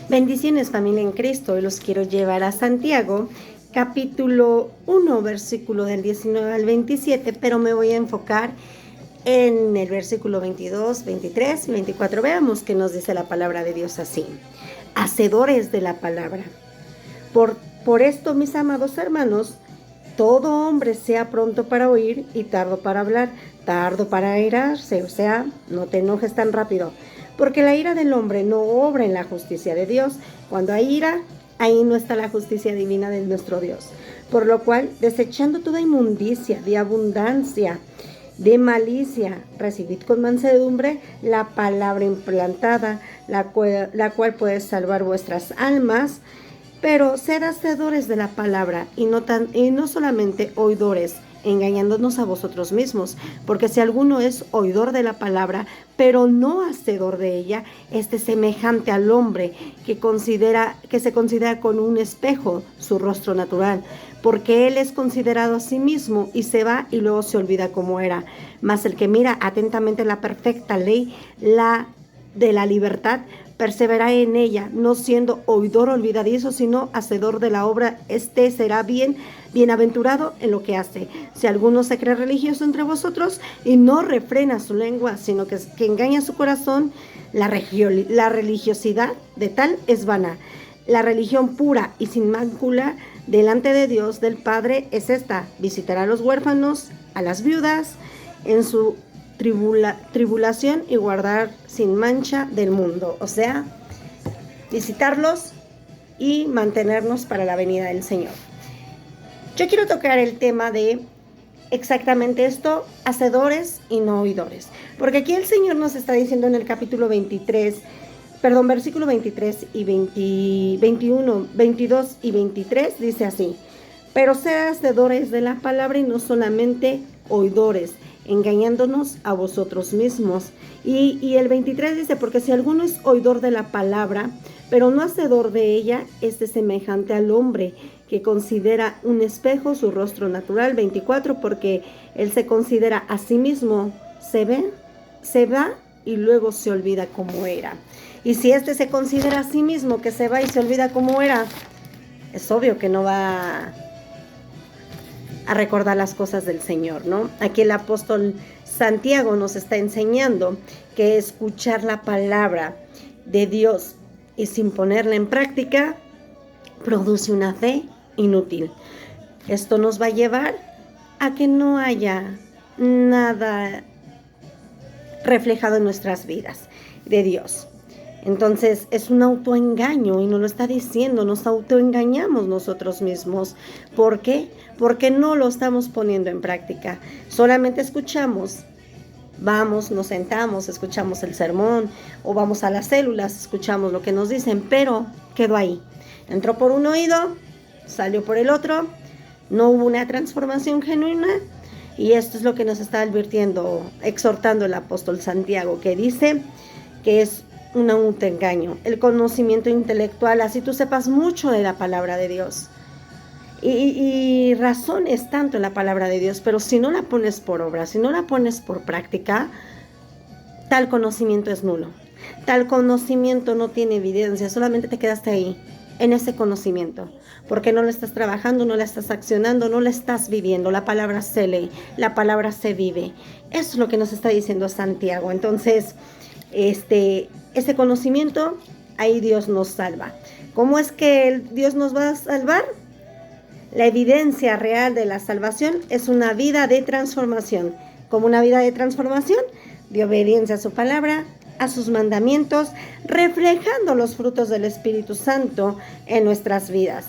Bendiciones, familia en Cristo. Hoy los quiero llevar a Santiago, capítulo 1, versículo del 19 al 27, pero me voy a enfocar en el versículo 22, 23 y 24. Veamos qué nos dice la palabra de Dios así. Hacedores de la palabra. Por esto, mis amados hermanos, todo hombre sea pronto para oír y tardo para hablar, tardo para airarse, o sea, no te enojes tan rápido, porque la ira del hombre no obra en la justicia de Dios. Cuando hay ira, ahí no está la justicia divina de nuestro Dios. Por lo cual, desechando toda inmundicia, de abundancia, de malicia, recibid con mansedumbre la palabra implantada, la cual puede salvar vuestras almas. Pero sed hacedores de la palabra y no solamente oidores, engañándonos a vosotros mismos, porque si alguno es oidor de la palabra, pero no hacedor de ella, semejante al hombre que se considera con un espejo su rostro natural, porque él es considerado a sí mismo y se va y luego se olvida cómo era. Mas el que mira atentamente la perfecta ley, la de la libertad, persevera en ella, no siendo oidor olvidadizo, sino hacedor de la obra, será bienaventurado en lo que hace. Si alguno se cree religioso entre vosotros y no refrena su lengua, sino que engaña su corazón, la religiosidad de tal es vana. La religión pura y sin mácula delante de Dios del Padre es esta: visitar a los huérfanos, a las viudas, en su tribulación y guardar sin mancha del mundo, o sea, visitarlos y mantenernos para la venida del Señor. Yo quiero tocar el tema de exactamente esto: hacedores y no oidores, porque aquí el Señor nos está diciendo en el capítulo versículo 23 y 21, 22 y 23, dice así: pero sed hacedores de la palabra y no solamente oidores, engañándonos a vosotros mismos. Y el 23 dice: porque si alguno es oidor de la palabra, pero no hacedor de ella, semejante al hombre que considera un espejo su rostro natural. 24, porque él se considera a sí mismo, se va y luego se olvida cómo era. Y si se considera a sí mismo que se va y se olvida cómo era, es obvio que no va a recordar las cosas del Señor, ¿no? Aquí el apóstol Santiago nos está enseñando que escuchar la palabra de Dios y sin ponerla en práctica produce una fe inútil. Esto nos va a llevar a que no haya nada reflejado en nuestras vidas de Dios. Entonces es un autoengaño, y nos lo está diciendo, nos autoengañamos nosotros mismos. ¿Por qué? Porque no lo estamos poniendo en práctica. Solamente escuchamos, vamos, nos sentamos, escuchamos el sermón, o vamos a las células, escuchamos lo que nos dicen, pero quedó ahí. Entró por un oído, salió por el otro, no hubo una transformación genuina. Y esto es lo que nos está advirtiendo, exhortando el apóstol Santiago, que dice que es un autoengaño, el conocimiento intelectual, así tú sepas mucho de la palabra de Dios y razones tanto en la palabra de Dios, pero si no la pones por obra, si no la pones por práctica, tal conocimiento es nulo. Tal conocimiento no tiene evidencia, solamente te quedaste ahí, en ese conocimiento, porque no lo estás trabajando, no la estás accionando, no la estás viviendo. La palabra se lee, la palabra se vive. Eso es lo que nos está diciendo Santiago. Entonces, ese conocimiento, ahí Dios nos salva. ¿Cómo es que Dios nos va a salvar? La evidencia real de la salvación es una vida de transformación. ¿Cómo una vida de transformación? De obediencia a su palabra, a sus mandamientos, reflejando los frutos del Espíritu Santo en nuestras vidas,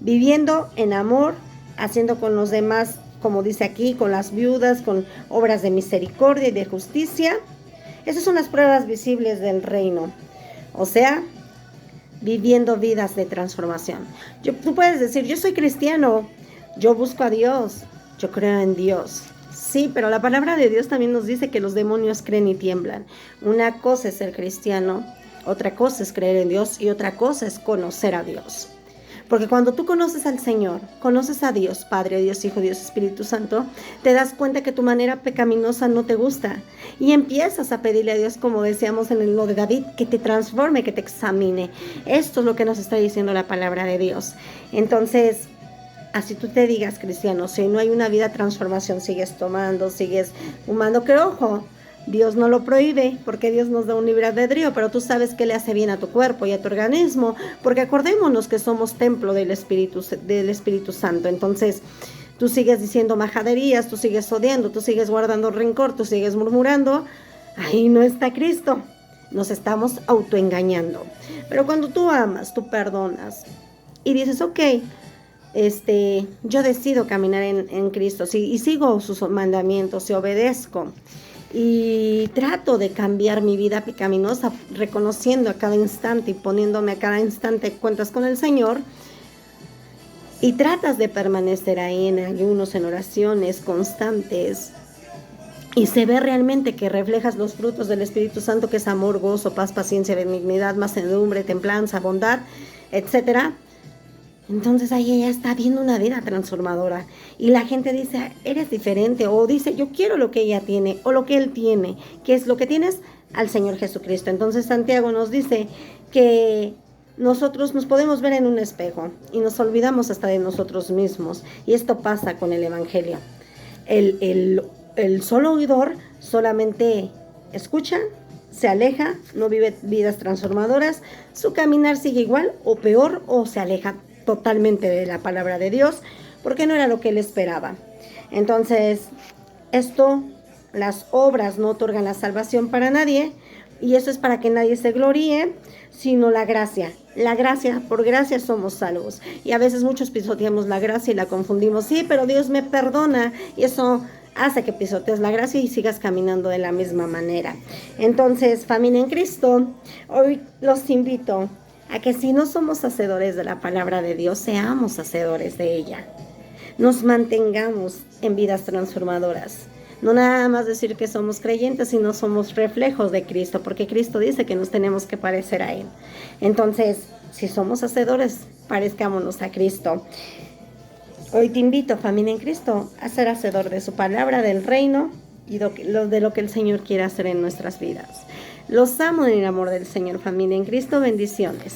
viviendo en amor, haciendo con los demás, como dice aquí, con las viudas, con obras de misericordia y de justicia. Esas son las pruebas visibles del reino, o sea, viviendo vidas de transformación. Tú puedes decir: yo soy cristiano, yo busco a Dios, yo creo en Dios. Sí, pero la palabra de Dios también nos dice que los demonios creen y tiemblan. Una cosa es ser cristiano, otra cosa es creer en Dios y otra cosa es conocer a Dios. Porque cuando tú conoces al Señor, conoces a Dios, Padre, Dios Hijo, Dios Espíritu Santo, te das cuenta que tu manera pecaminosa no te gusta. Y empiezas a pedirle a Dios, como decíamos en lo de David, que te transforme, que te examine. Esto es lo que nos está diciendo la palabra de Dios. Entonces, así tú te digas cristiano, si no hay una vida de transformación, sigues tomando, sigues fumando, que ojo, Dios no lo prohíbe, porque Dios nos da un libre albedrío, pero tú sabes que le hace bien a tu cuerpo y a tu organismo, porque acordémonos que somos templo del Espíritu Santo. Entonces, tú sigues diciendo majaderías, tú sigues odiando, tú sigues guardando rencor, tú sigues murmurando, ahí no está Cristo. Nos estamos autoengañando. Pero cuando tú amas, tú perdonas y dices, ok, yo decido caminar en Cristo, sí, y sigo sus mandamientos y obedezco. Y trato de cambiar mi vida pecaminosa, reconociendo a cada instante y poniéndome a cada instante cuentas con el Señor. Y tratas de permanecer ahí en ayunos, en oraciones constantes. Y se ve realmente que reflejas los frutos del Espíritu Santo, que es amor, gozo, paz, paciencia, benignidad, mansedumbre, templanza, bondad, etcétera. Entonces ahí ella está viendo una vida transformadora y la gente dice, eres diferente, o dice, yo quiero lo que ella tiene o lo que él tiene. ¿Qué es lo que tienes? Al Señor Jesucristo. Entonces Santiago nos dice que nosotros nos podemos ver en un espejo y nos olvidamos hasta de nosotros mismos, y esto pasa con el Evangelio. El solo oidor solamente escucha, se aleja, no vive vidas transformadoras, su caminar sigue igual o peor, o se aleja totalmente de la palabra de Dios, porque no era lo que él esperaba. Entonces, las obras no otorgan la salvación para nadie, y eso es para que nadie se gloríe, sino la gracia. La gracia, por gracia somos salvos. Y a veces muchos pisoteamos la gracia y la confundimos. Sí, pero Dios me perdona, y eso hace que pisotees la gracia y sigas caminando de la misma manera. Entonces, familia en Cristo, hoy los invito a que si no somos hacedores de la palabra de Dios, seamos hacedores de ella. Nos mantengamos en vidas transformadoras. No nada más decir que somos creyentes, sino somos reflejos de Cristo, porque Cristo dice que nos tenemos que parecer a Él. Entonces, si somos hacedores, parezcámonos a Cristo. Hoy te invito, familia en Cristo, a ser hacedor de su palabra, del reino y de lo que el Señor quiere hacer en nuestras vidas. Los amo en el amor del Señor, familia en Cristo. Bendiciones.